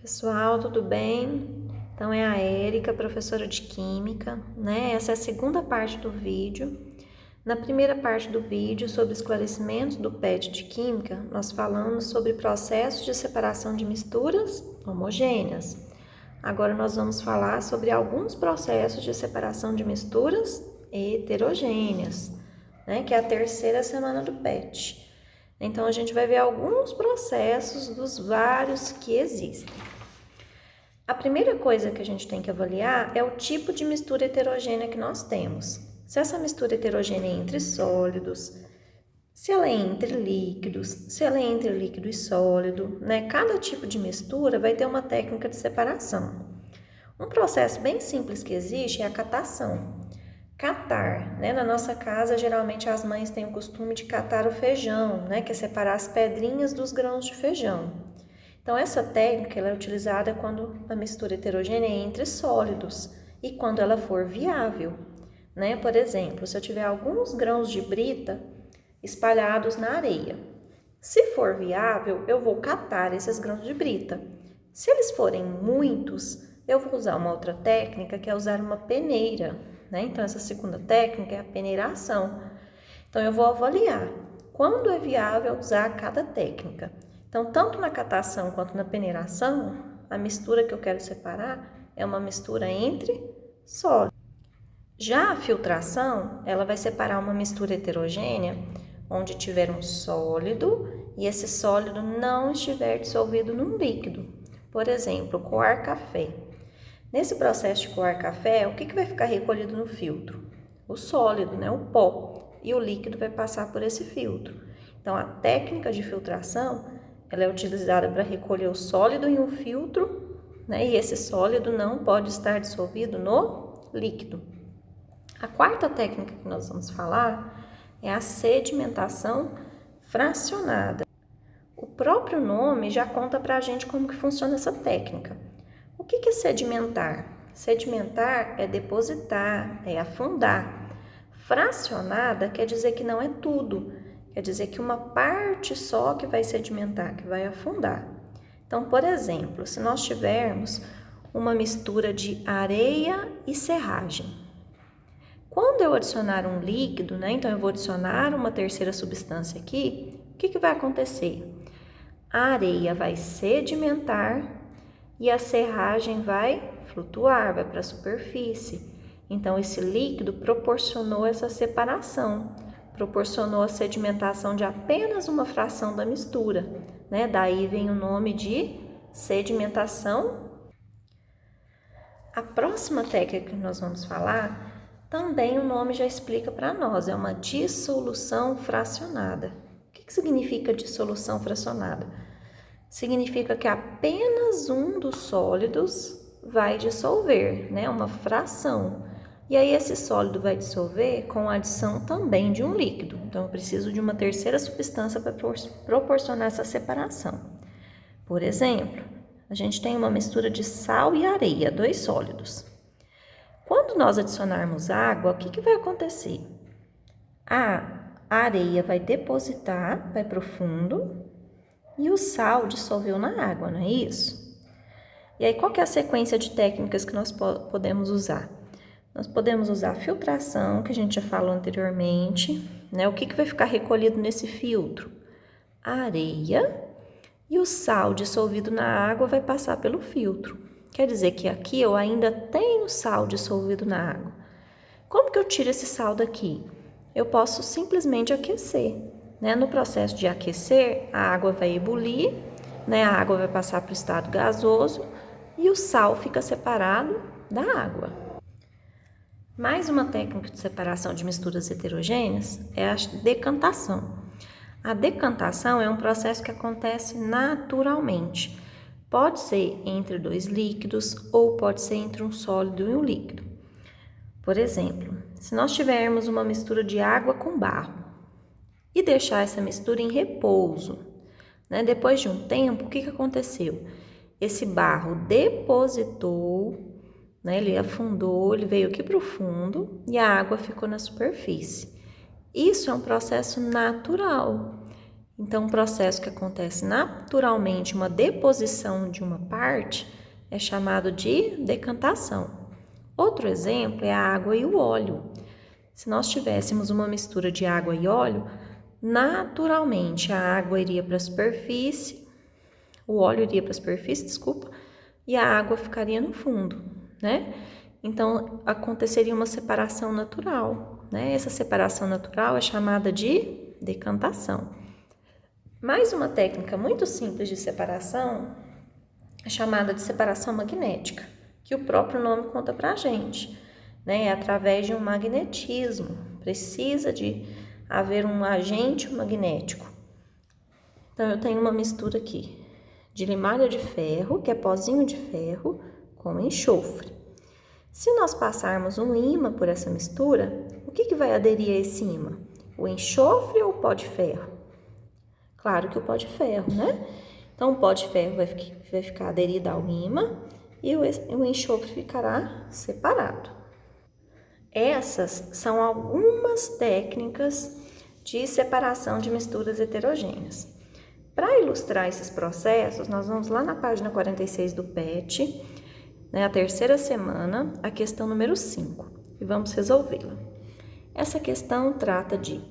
Pessoal, tudo bem? Então é a Érica, professora de Química, né? Essa é a segunda parte do vídeo. Na primeira parte do vídeo, sobre esclarecimentos do PET de Química, nós falamos sobre processos de separação de misturas homogêneas. Agora nós vamos falar sobre alguns processos de separação de misturas heterogêneas, né? Que é a terceira semana do PET. Então a gente vai ver alguns processos dos vários que existem. A primeira coisa que a gente tem que avaliar é o tipo de mistura heterogênea que nós temos. Se essa mistura heterogênea é entre sólidos, se ela é entre líquidos, se ela é entre líquido e sólido, né? Cada tipo de mistura vai ter uma técnica de separação. Um processo bem simples que existe é a catação. Catar, né? Na nossa casa, geralmente as mães têm o costume de catar o feijão, né? Que é separar as pedrinhas dos grãos de feijão. Então, essa técnica ela é utilizada quando a mistura heterogênea é entre sólidos e quando ela for viável, né? Por exemplo, se eu tiver alguns grãos de brita espalhados na areia. Se for viável, eu vou catar esses grãos de brita. Se eles forem muitos, eu vou usar uma outra técnica, que é usar uma peneira, né? Então, essa segunda técnica é a peneiração. Então, eu vou avaliar quando é viável usar cada técnica. Então, tanto na catação quanto na peneiração, a mistura que eu quero separar é uma mistura entre sólidos. Já a filtração, ela vai separar uma mistura heterogênea onde tiver um sólido e esse sólido não estiver dissolvido num líquido. Por exemplo, coar café. Nesse processo de coar café, o que vai ficar recolhido no filtro? O sólido, né? O pó. E o líquido vai passar por esse filtro. Então, a técnica de filtração ela é utilizada para recolher o sólido em um filtro, né? E esse sólido não pode estar dissolvido no líquido. A quarta técnica que nós vamos falar é a sedimentação fracionada. O próprio nome já conta para a gente como que funciona essa técnica. O que é sedimentar? Sedimentar é depositar, é afundar. Fracionada quer dizer que não é tudo. Quer dizer que uma parte só que vai sedimentar, que vai afundar. Então, por exemplo, se nós tivermos uma mistura de areia e serragem. Quando eu adicionar um líquido, né? Então, eu vou adicionar uma terceira substância aqui, o que vai acontecer? A areia vai sedimentar e a serragem vai flutuar, vai para a superfície. Então, esse líquido proporcionou essa separação. Proporcionou a sedimentação de apenas uma fração da mistura, né? Daí vem o nome de sedimentação. A próxima técnica que nós vamos falar, também o nome já explica para nós, é uma dissolução fracionada. O que significa dissolução fracionada? Significa que apenas um dos sólidos vai dissolver, né? Uma fração. E aí esse sólido vai dissolver com a adição também de um líquido. Então, eu preciso de uma terceira substância para proporcionar essa separação. Por exemplo, a gente tem uma mistura de sal e areia, dois sólidos. Quando nós adicionarmos água, o que vai acontecer? A areia vai depositar, vai para o fundo, e o sal dissolveu na água, não é isso? E aí, qual que é a sequência de técnicas que nós podemos usar? Nós podemos usar a filtração, que a gente já falou anteriormente, né? O que vai ficar recolhido nesse filtro? A areia e o sal dissolvido na água vai passar pelo filtro. Quer dizer que aqui eu ainda tenho sal dissolvido na água. Como que eu tiro esse sal daqui? Eu posso simplesmente aquecer, né? No processo de aquecer, a água vai ebulir, né? A água vai passar para o estado gasoso e o sal fica separado da água. Mais uma técnica de separação de misturas heterogêneas é a decantação. A decantação é um processo que acontece naturalmente. Pode ser entre dois líquidos ou pode ser entre um sólido e um líquido. Por exemplo, se nós tivermos uma mistura de água com barro e deixar essa mistura em repouso, né? Depois de um tempo, o que aconteceu? Esse barro depositou, né? Ele afundou, ele veio aqui para o fundo e a água ficou na superfície. Isso é um processo natural. Então, um processo que acontece naturalmente, uma deposição de uma parte, é chamado de decantação. Outro exemplo é a água e o óleo. Se nós tivéssemos uma mistura de água e óleo, naturalmente a água iria para a superfície, o óleo iria para a superfície, e a água ficaria no fundo, né? Então, aconteceria uma separação natural, né? Essa separação natural é chamada de decantação. Mais uma técnica muito simples de separação é chamada de separação magnética, que o próprio nome conta pra gente, né? É através de um magnetismo. Precisa de haver um agente magnético. Então, eu tenho uma mistura aqui de limalha de ferro, que é pozinho de ferro, com enxofre. Se nós passarmos um ímã por essa mistura, o que vai aderir a esse ímã? O enxofre ou o pó de ferro? Claro que o pó de ferro, né? Então, o pó de ferro vai ficar aderido ao ímã e o enxofre ficará separado. Essas são algumas técnicas de separação de misturas heterogêneas. Para ilustrar esses processos, nós vamos lá na página 46 do PET, né, a terceira semana, a questão número 5, e vamos resolvê-la. Essa questão trata de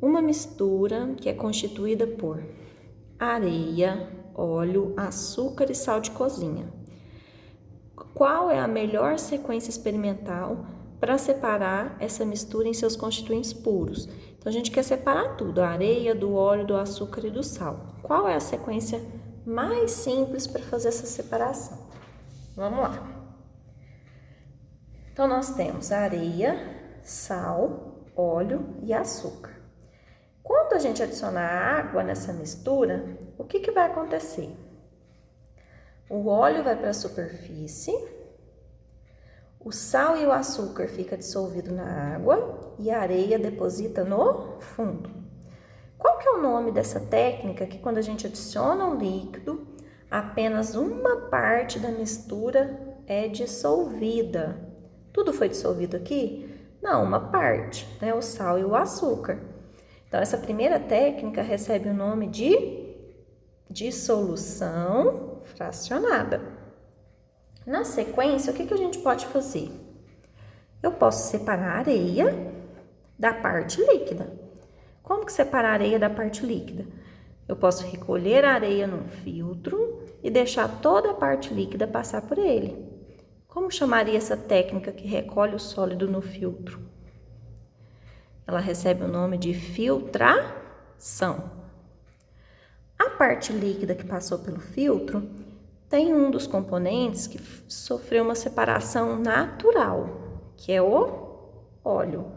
uma mistura que é constituída por areia, óleo, açúcar e sal de cozinha. Qual é a melhor sequência experimental para separar essa mistura em seus constituintes puros? Então, a gente quer separar tudo, a areia, do óleo, do açúcar e do sal. Qual é a sequência mais simples para fazer essa separação? Vamos lá. Então, nós temos areia, sal, óleo e açúcar. Quando a gente adicionar água nessa mistura, o que vai acontecer? O óleo vai para a superfície, o sal e o açúcar ficam dissolvidos na água e a areia deposita no fundo. Qual que é o nome dessa técnica que quando a gente adiciona um líquido, apenas uma parte da mistura é dissolvida? Tudo foi dissolvido aqui? Não, uma parte, né? O sal e o açúcar. Então, essa primeira técnica recebe o nome de dissolução fracionada. Na sequência, o que a gente pode fazer? Eu posso separar a areia da parte líquida. Como que separar a areia da parte líquida? Eu posso recolher a areia num filtro e deixar toda a parte líquida passar por ele. Como chamaria essa técnica que recolhe o sólido no filtro? Ela recebe o nome de filtração. A parte líquida que passou pelo filtro tem um dos componentes que sofreu uma separação natural, que é o óleo.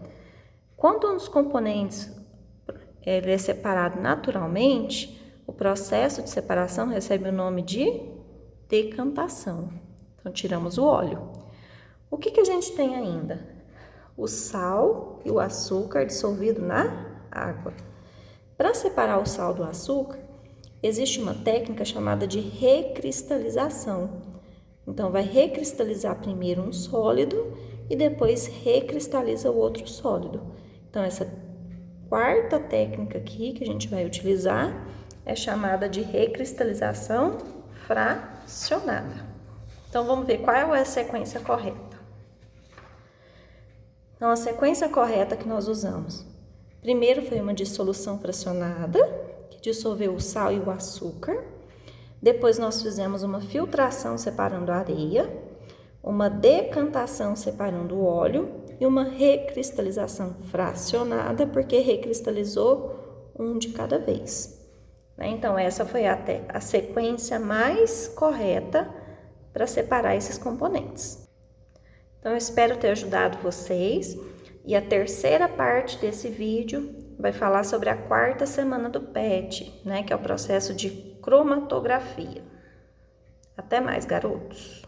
Quando um dos componentes ele é separado naturalmente, o processo de separação recebe o nome de decantação. Então, tiramos o óleo. O que a gente tem ainda? O sal e o açúcar dissolvido na água. Para separar o sal do açúcar, existe uma técnica chamada de recristalização. Então, vai recristalizar primeiro um sólido e depois recristaliza o outro sólido. Então, essa quarta técnica aqui que a gente vai utilizar é chamada de recristalização fracionada. Então, vamos ver qual é a sequência correta. Então, a sequência correta que nós usamos. Primeiro foi uma dissolução fracionada, que dissolveu o sal e o açúcar. Depois nós fizemos uma filtração separando a areia, uma decantação separando o óleo e uma recristalização fracionada, porque recristalizou um de cada vez. Então, essa foi a sequência mais correta para separar esses componentes. Então, eu espero ter ajudado vocês. E a terceira parte desse vídeo vai falar sobre a quarta semana do PET, que é o processo de cromatografia. Até mais, garotos!